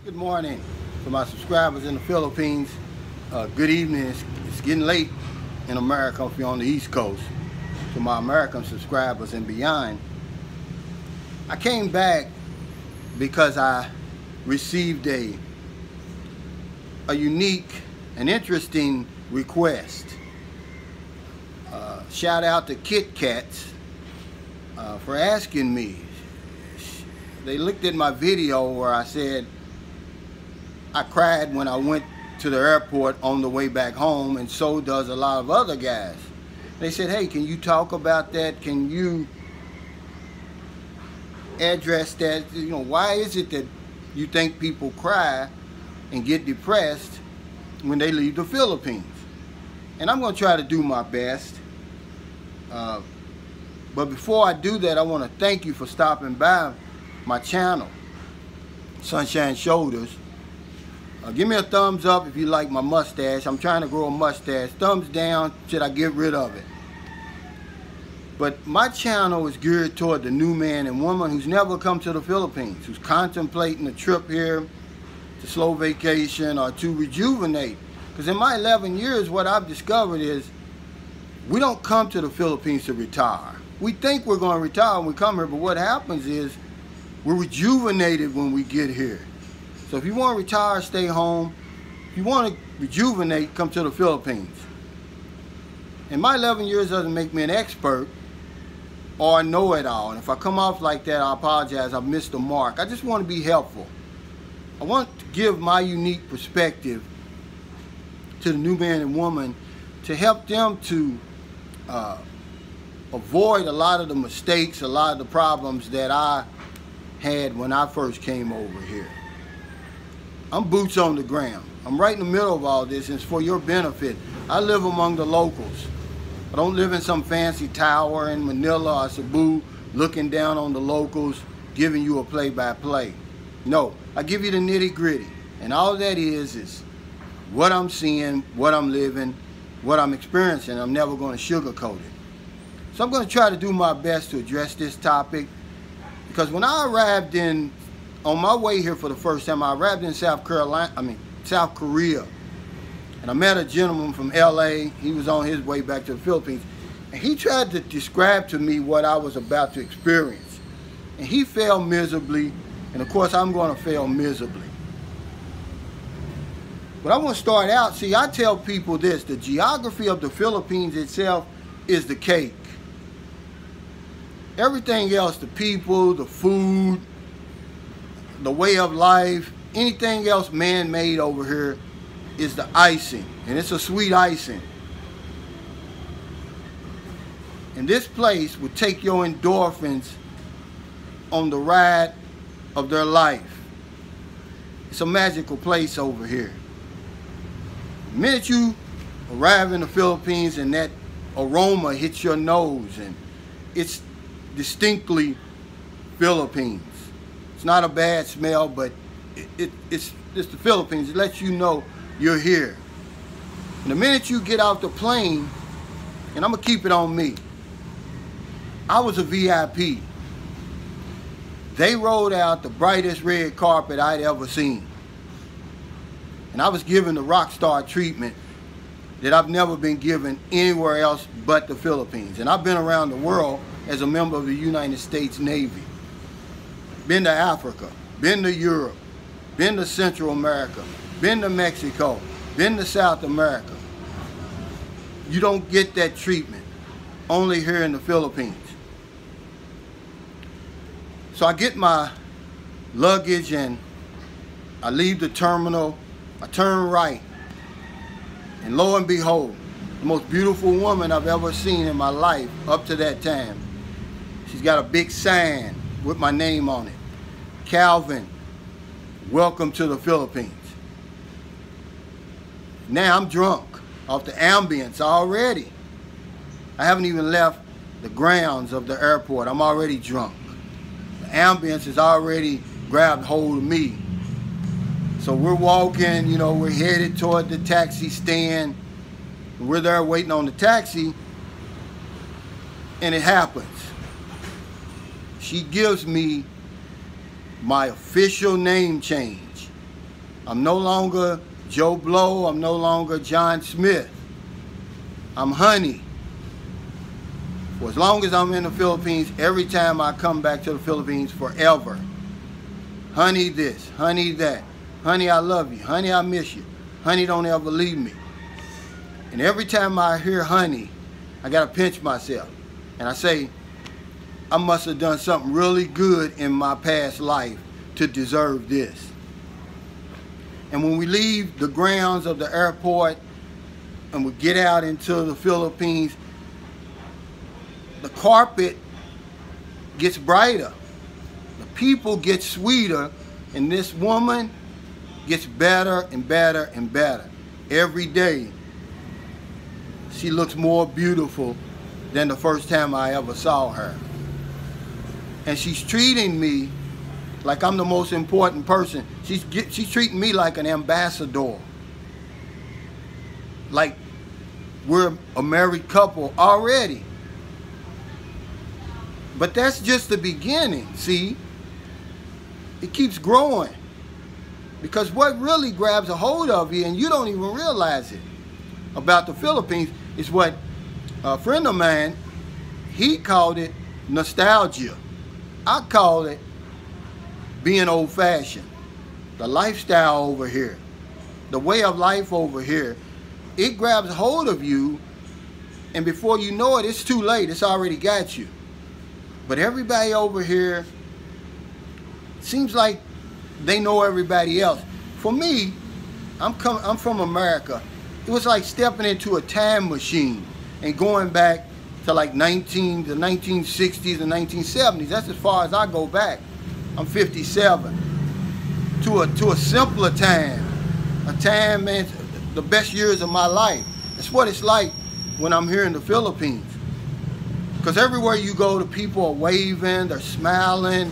Good morning to my subscribers in the Philippines. Good evening. It's getting late in America if you're on the East Coast. To my American subscribers and beyond, I came back because I received a unique and interesting request. Shout out to Kit Kats for asking me. They looked at my video where I said I cried when I went to the airport on the way back home, and so does a lot of other guys. They said, hey, can you talk about that? Can you address that? You know, why is it that you think people cry and get depressed when they leave the Philippines? And I'm going to try to do my best. But before I do that, I want to thank you for stopping by my channel, Sunshine Shoulders. Give me a thumbs up if you like my mustache. I'm trying to grow a mustache. Thumbs down, should I get rid of it? But my channel is geared toward the new man and woman who's never come to the Philippines, who's contemplating a trip here to slow vacation or to rejuvenate. Because in my 11 years, what I've discovered is we don't come to the Philippines to retire. We think we're going to retire when we come here, but what happens is we're rejuvenated when we get here. So if you want to retire, stay home. If you want to rejuvenate, come to the Philippines. And my 11 years doesn't make me an expert or a know-it-all. And if I come off like that, I apologize. I've missed the mark. I just want to be helpful. I want to give my unique perspective to the new man and woman to help them to avoid a lot of the mistakes, a lot of the problems that I had when I first came over here. I'm boots on the ground. I'm right in the middle of all this, and it's for your benefit. I live among the locals. I don't live in some fancy tower in Manila or Cebu looking down on the locals, giving you a play-by-play. No, I give you the nitty-gritty. And all that is what I'm seeing, what I'm living, what I'm experiencing. I'm never going to sugarcoat it. So I'm going to try to do my best to address this topic, because when I arrived on my way here for the first time, I arrived in South Korea, and I met a gentleman from LA. He was on his way back to the Philippines, and he tried to describe to me what I was about to experience, and he failed miserably, and of course I'm going to fail miserably. But I want to start out, see, I tell people this: the geography of the Philippines itself is the cake. Everything else, the people, the food, the way of life, anything else man-made over here is the icing, and it's a sweet icing. And this place would take your endorphins on the ride of their life. It's a magical place over here. The minute you arrive in the Philippines and that aroma hits your nose, and it's distinctly Philippines. It's not a bad smell, but it's the Philippines. It lets you know you're here. And the minute you get off the plane, and I'm going to keep it on me, I was a VIP. They rolled out the brightest red carpet I'd ever seen. And I was given the rock star treatment that I've never been given anywhere else but the Philippines. And I've been around the world as a member of the United States Navy. Been to Africa, been to Europe, been to Central America, been to Mexico, been to South America. You don't get that treatment, only here in the Philippines. So I get my luggage and I leave the terminal, I turn right, and lo and behold, the most beautiful woman I've ever seen in my life up to that time. She's got a big sign with my name on it. Calvin, welcome to the Philippines. Now I'm drunk off the ambience already. I haven't even left the grounds of the airport. I'm already drunk. The ambience has already grabbed hold of me. So we're walking, you know, we're headed toward the taxi stand. We're there waiting on the taxi, and it happens. She gives me my official name change. I'm no longer Joe Blow. I'm no longer John Smith. I'm Honey. For as long as I'm in the Philippines, every time I come back to the Philippines, forever. Honey this, honey that. Honey, I love you. Honey, I miss you. Honey, don't ever leave me. And every time I hear honey, I got to pinch myself. And I say, I must have done something really good in my past life to deserve this. And when we leave the grounds of the airport and we get out into the Philippines, the carpet gets brighter. The people get sweeter. And this woman gets better and better and better. Every day, she looks more beautiful than the first time I ever saw her. And she's treating me like I'm the most important person. She's treating me like an ambassador. Like we're a married couple already. But that's just the beginning, see? It keeps growing. Because what really grabs a hold of you, and you don't even realize it, about the Philippines, is what a friend of mine, he called it nostalgia. I call it being old-fashioned. The lifestyle over here, the way of life over here, it grabs hold of you, and before you know it, it's too late. It's already got you. But everybody over here seems like they know everybody else. For me, I'm from America. It was like stepping into a time machine and going back to like the 1960s and 1970s. That's as far as I go back. I'm 57. To a simpler time. A time, man, the best years of my life. That's what it's like when I'm here in the Philippines. Because everywhere you go, the people are waving, they're smiling.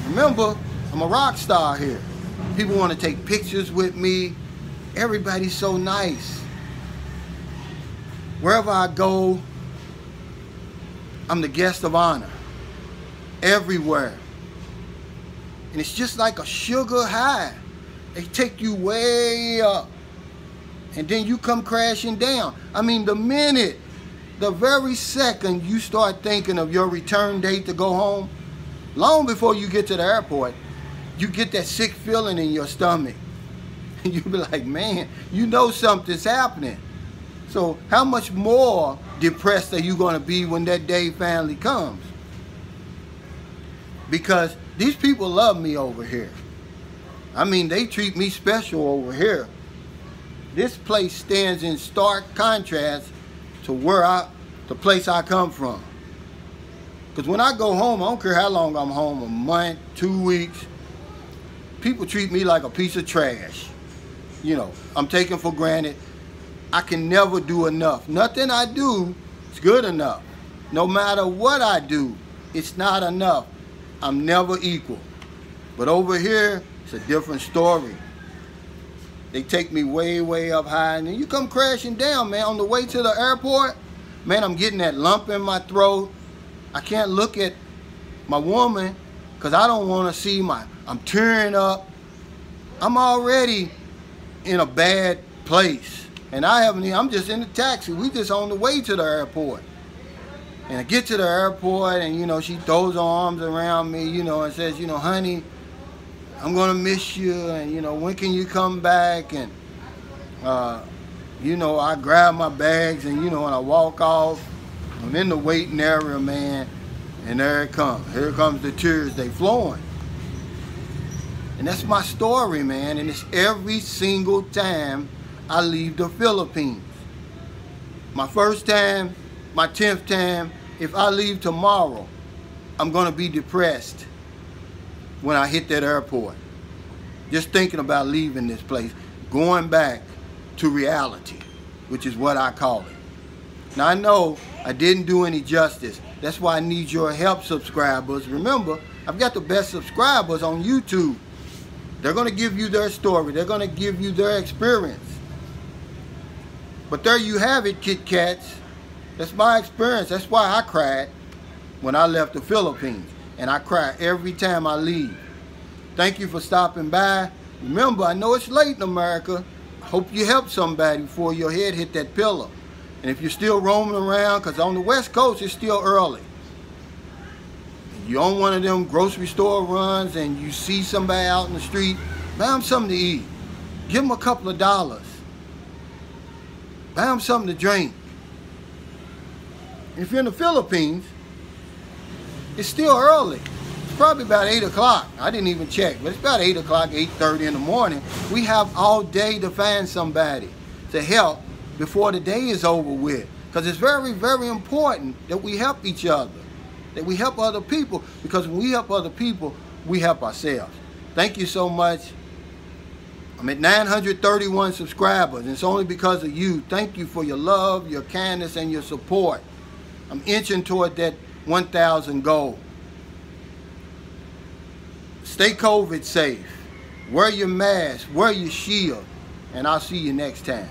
Remember, I'm a rock star here. People want to take pictures with me. Everybody's so nice. Wherever I go, I'm the guest of honor. Everywhere. And it's just like a sugar high. They take you way up. And then you come crashing down. I mean, the very second you start thinking of your return date to go home, long before you get to the airport, you get that sick feeling in your stomach. And you be like, man, you know something's happening. So how much more depressed are you going to be when that day finally comes? Because these people love me over here. I mean, they treat me special over here. This place stands in stark contrast to the place I come from. Because when I go home, I don't care how long I'm home, a month, 2 weeks, people treat me like a piece of trash. You know, I'm taken for granted. I can never do enough. Nothing I do is good enough. No matter what I do, it's not enough. I'm never equal. But over here, it's a different story. They take me way, way up high, and then you come crashing down, man. On the way to the airport, man, I'm getting that lump in my throat. I can't look at my woman because I don't want to see I'm tearing up. I'm already in a bad place. And I'm just in the taxi. We just on the way to the airport. And I get to the airport and, you know, she throws her arms around me, you know, and says, you know, honey, I'm going to miss you. And, you know, when can you come back? And, you know, I grab my bags and, you know, and I walk off. I'm in the waiting area, man. And there it comes. Here comes the tears. They flowing. And that's my story, man. And it's every single time I leave the Philippines. My first time, my 10th time, if I leave tomorrow, I'm going to be depressed when I hit that airport. Just thinking about leaving this place, going back to reality, which is what I call it. Now I know I didn't do any justice. That's why I need your help, subscribers. Remember, I've got the best subscribers on YouTube. They're going to give you their story. They're going to give you their experience. But there you have it, Kit Kats. That's my experience. That's why I cried when I left the Philippines. And I cry every time I leave. Thank you for stopping by. Remember, I know it's late in America. I hope you help somebody before your head hit that pillow. And if you're still roaming around, because on the West Coast it's still early, and you're on one of them grocery store runs and you see somebody out in the street, buy them something to eat. Give them a couple of dollars. Buy them something to drink. And if you're in the Philippines, it's still early. It's probably about 8 o'clock. I didn't even check, but it's about 8 o'clock, 8:30 in the morning. We have all day to find somebody to help before the day is over with. Because it's very, very important that we help each other, that we help other people, because when we help other people, we help ourselves. Thank you so much. I'm at 931 subscribers, and it's only because of you. Thank you for your love, your kindness, and your support. I'm inching toward that 1,000 goal. Stay COVID safe. Wear your mask, wear your shield, and I'll see you next time.